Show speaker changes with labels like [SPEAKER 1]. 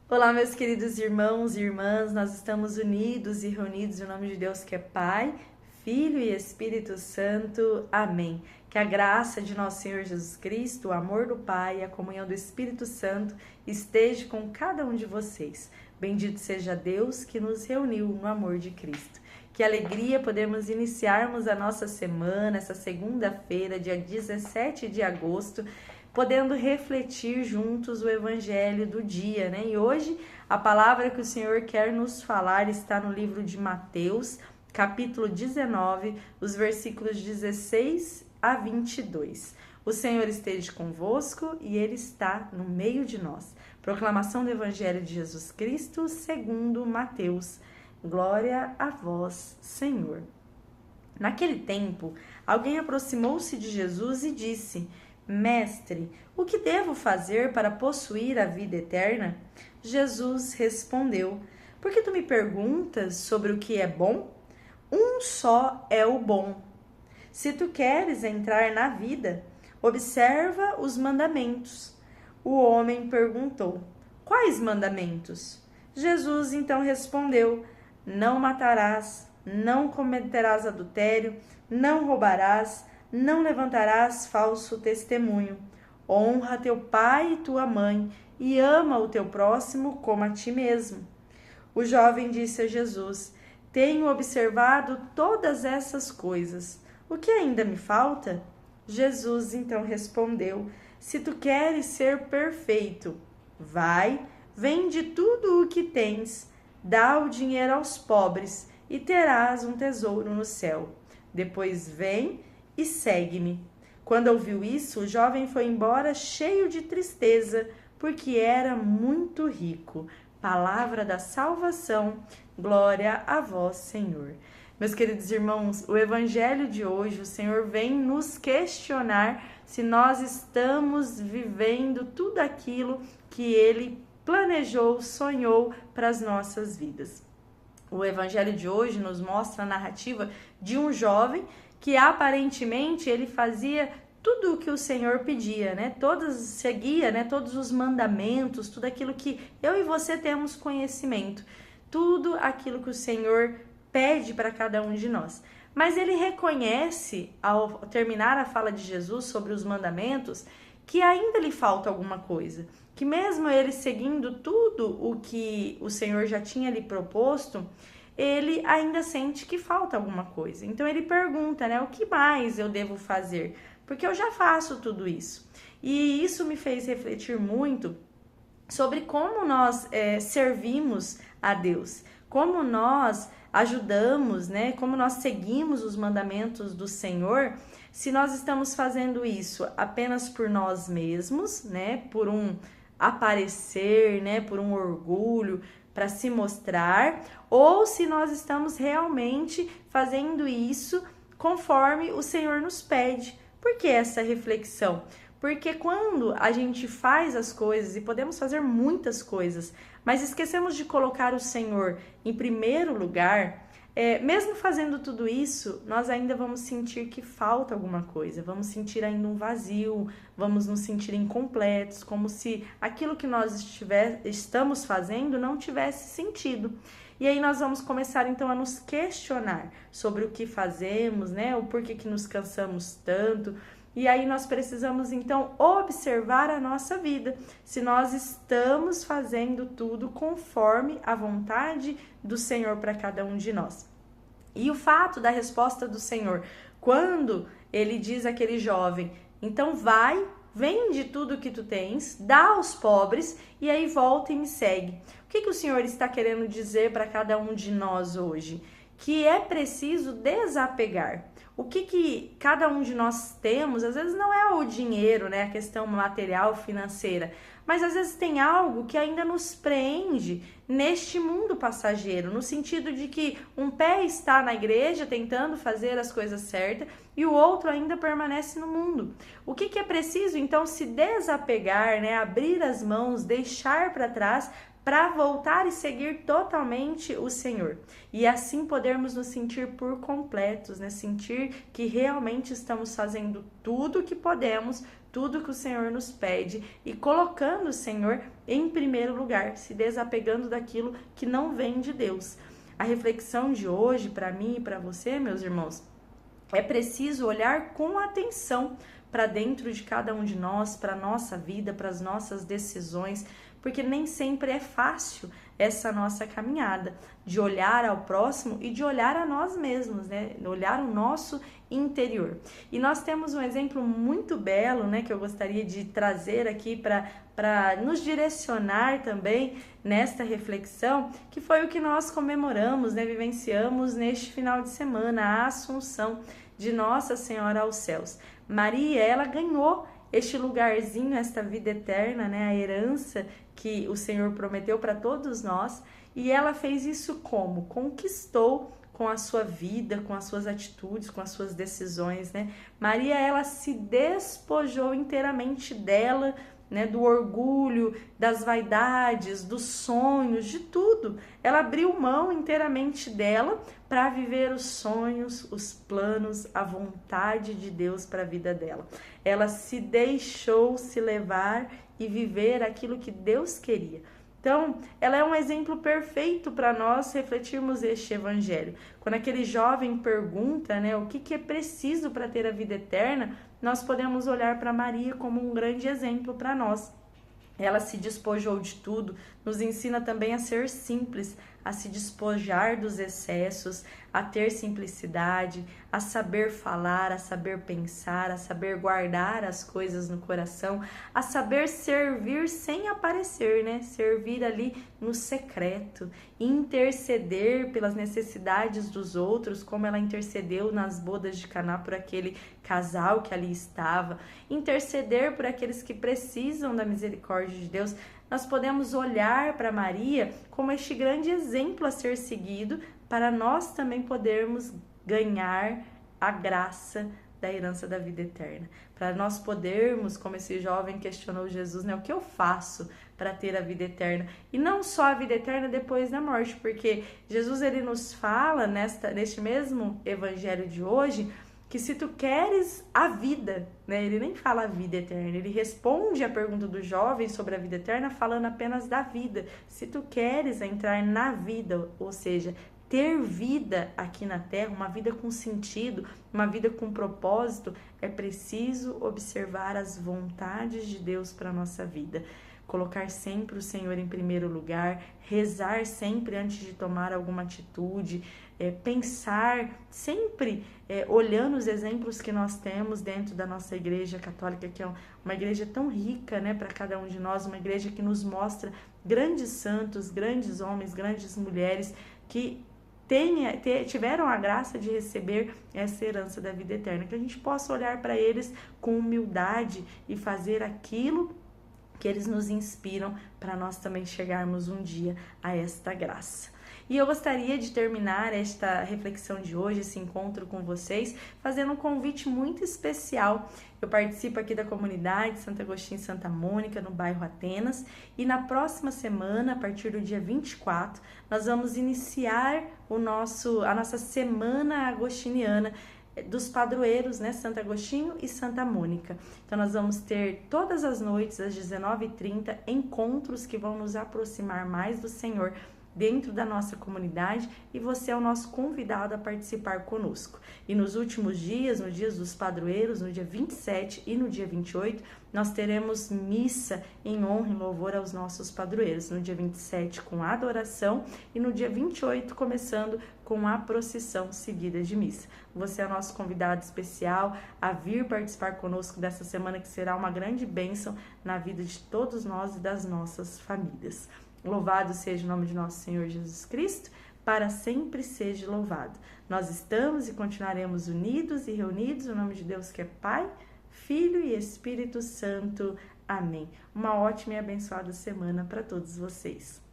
[SPEAKER 1] Olá, meus queridos irmãos e irmãs, nós estamos unidos e reunidos em nome de Deus que é Pai, Filho e Espírito Santo. Amém. Que a graça de nosso Senhor Jesus Cristo, o amor do Pai e a comunhão do Espírito Santo esteja com cada um de vocês. Bendito seja Deus que nos reuniu no amor de Cristo. Que alegria podemos iniciarmos a nossa semana, essa segunda-feira, dia 17 de agosto, podendo refletir juntos o evangelho do dia, né? E hoje a palavra que o Senhor quer nos falar está no livro de Mateus, capítulo 19, os versículos 16 a 22. O Senhor esteja convosco e Ele está no meio de nós. Proclamação do evangelho de Jesus Cristo segundo Mateus. Glória a vós, Senhor. Naquele tempo, alguém aproximou-se de Jesus e disse: Mestre, o que devo fazer para possuir a vida eterna? Jesus respondeu: Por que tu me perguntas sobre o que é bom? Um só é o bom. Se tu queres entrar na vida, observa os mandamentos. O homem perguntou: Quais mandamentos? Jesus então respondeu: Não matarás, não cometerás adultério, não roubarás, não levantarás falso testemunho. Honra teu pai e tua mãe e ama o teu próximo como a ti mesmo. O jovem disse a Jesus: Tenho observado todas essas coisas. O que ainda me falta? Jesus então respondeu: Se tu queres ser perfeito, vai, vende tudo o que tens, dá o dinheiro aos pobres e terás um tesouro no céu. Depois vem e segue-me. Quando ouviu isso, o jovem foi embora cheio de tristeza, porque era muito rico. Palavra da salvação, glória a vós, Senhor. Meus queridos irmãos, o evangelho de hoje, o Senhor vem nos questionar se nós estamos vivendo tudo aquilo que Ele planejou, sonhou para as nossas vidas. O evangelho de hoje nos mostra a narrativa de um jovem que aparentemente ele fazia tudo o que o Senhor pedia, né? Seguia, né? Todos os mandamentos, tudo aquilo que eu e você temos conhecimento, tudo aquilo que o Senhor pede para cada um de nós. Mas ele reconhece, ao terminar a fala de Jesus sobre os mandamentos, que ainda lhe falta alguma coisa, que mesmo ele seguindo tudo o que o Senhor já tinha lhe proposto, ele ainda sente que falta alguma coisa. Então ele pergunta, né, o que mais eu devo fazer? Porque eu já faço tudo isso. E isso me fez refletir muito sobre como nós servimos a Deus, como nós ajudamos, né, como nós seguimos os mandamentos do Senhor, se nós estamos fazendo isso apenas por nós mesmos, né, por um aparecer, né, por um orgulho, para se mostrar, ou se nós estamos realmente fazendo isso conforme o Senhor nos pede. Por que essa reflexão? Porque quando a gente faz as coisas, e podemos fazer muitas coisas, mas esquecemos de colocar o Senhor em primeiro lugar, mesmo fazendo tudo isso, nós ainda vamos sentir que falta alguma coisa, vamos sentir ainda um vazio, vamos nos sentir incompletos, como se aquilo que nós estamos fazendo não tivesse sentido. E aí nós vamos começar então a nos questionar sobre o que fazemos, né? O porquê que nos cansamos tanto. E aí nós precisamos então observar a nossa vida, se nós estamos fazendo tudo conforme a vontade do Senhor para cada um de nós. E o fato da resposta do Senhor, quando ele diz àquele jovem, então vai, vende tudo que tu tens, dá aos pobres e aí volta e me segue. O que o Senhor está querendo dizer para cada um de nós hoje? Que é preciso desapegar. O que cada um de nós temos, às vezes não é o dinheiro, né, a questão material, financeira, mas às vezes tem algo que ainda nos prende neste mundo passageiro, no sentido de que um pé está na igreja tentando fazer as coisas certas e o outro ainda permanece no mundo. O que é preciso, então, se desapegar, né? Abrir as mãos, deixar para trás, para voltar e seguir totalmente o Senhor. E assim podermos nos sentir por completos, né? Sentir que realmente estamos fazendo tudo o que podemos, tudo que o Senhor nos pede e colocando o Senhor em primeiro lugar, se desapegando daquilo que não vem de Deus. A reflexão de hoje, para mim e para você, meus irmãos, é preciso olhar com atenção para dentro de cada um de nós, para a nossa vida, para as nossas decisões, porque nem sempre é fácil essa nossa caminhada de olhar ao próximo e de olhar a nós mesmos, né? Olhar o nosso interior. E nós temos um exemplo muito belo, né, que eu gostaria de trazer aqui para nos direcionar também nesta reflexão, que foi o que nós comemoramos, né, vivenciamos neste final de semana, a Assunção de Nossa Senhora aos céus. Maria, ela ganhou este lugarzinho, esta vida eterna, né, a herança que o Senhor prometeu para todos nós, e ela fez isso como? Conquistou com a sua vida, com as suas atitudes, com as suas decisões, né? Maria, ela se despojou inteiramente dela, né, do orgulho, das vaidades, dos sonhos, de tudo. Ela abriu mão inteiramente dela para viver os sonhos, os planos, a vontade de Deus para a vida dela. Ela se deixou se levar e viver aquilo que Deus queria. Então, ela é um exemplo perfeito para nós refletirmos este evangelho. Quando aquele jovem pergunta, né, o que é preciso para ter a vida eterna, nós podemos olhar para Maria como um grande exemplo para nós. Ela se despojou de tudo, nos ensina também a ser simples, a se despojar dos excessos, a ter simplicidade, a saber falar, a saber pensar, a saber guardar as coisas no coração, a saber servir sem aparecer, né? Servir ali no secreto, interceder pelas necessidades dos outros, como ela intercedeu nas bodas de Caná por aquele casal que ali estava, interceder por aqueles que precisam da misericórdia de Deus. Nós podemos olhar para Maria como este grande exemplo a ser seguido para nós também podermos ganhar a graça da herança da vida eterna. Para nós podermos, como esse jovem questionou Jesus, né, o que eu faço para ter a vida eterna? E não só a vida eterna depois da morte, porque Jesus ele nos fala neste mesmo evangelho de hoje, que se tu queres a vida, né? Ele nem fala a vida eterna, ele responde a pergunta do jovem sobre a vida eterna falando apenas da vida. Se tu queres entrar na vida, ou seja, ter vida aqui na Terra, uma vida com sentido, uma vida com propósito, é preciso observar as vontades de Deus para a nossa vida. Colocar sempre o Senhor em primeiro lugar, rezar sempre antes de tomar alguma atitude, pensar sempre olhando os exemplos que nós temos dentro da nossa igreja católica, que é uma igreja tão rica, né, para cada um de nós, uma igreja que nos mostra grandes santos, grandes homens, grandes mulheres que tiveram a graça de receber essa herança da vida eterna, que a gente possa olhar para eles com humildade e fazer aquilo que eles nos inspiram para nós também chegarmos um dia a esta graça. E eu gostaria de terminar esta reflexão de hoje, esse encontro com vocês, fazendo um convite muito especial. Eu participo aqui da comunidade Santo Agostinho e Santa Mônica, no bairro Atenas, e na próxima semana, a partir do dia 24, nós vamos iniciar a nossa semana agostiniana dos padroeiros, né, Santo Agostinho e Santa Mônica. Então nós vamos ter todas as noites às 19h30 encontros que vão nos aproximar mais do Senhor dentro da nossa comunidade, e você é o nosso convidado a participar conosco. E nos últimos dias, no dia dos padroeiros, no dia 27 e no dia 28, nós teremos missa em honra e louvor aos nossos padroeiros. No dia 27 com a adoração e no dia 28 começando com a procissão seguida de missa. Você é o nosso convidado especial a vir participar conosco dessa semana, que será uma grande bênção na vida de todos nós e das nossas famílias. Louvado seja o nome de nosso Senhor Jesus Cristo, para sempre seja louvado. Nós estamos e continuaremos unidos e reunidos no nome de Deus que é Pai, Filho e Espírito Santo. Amém. Uma ótima e abençoada semana para todos vocês.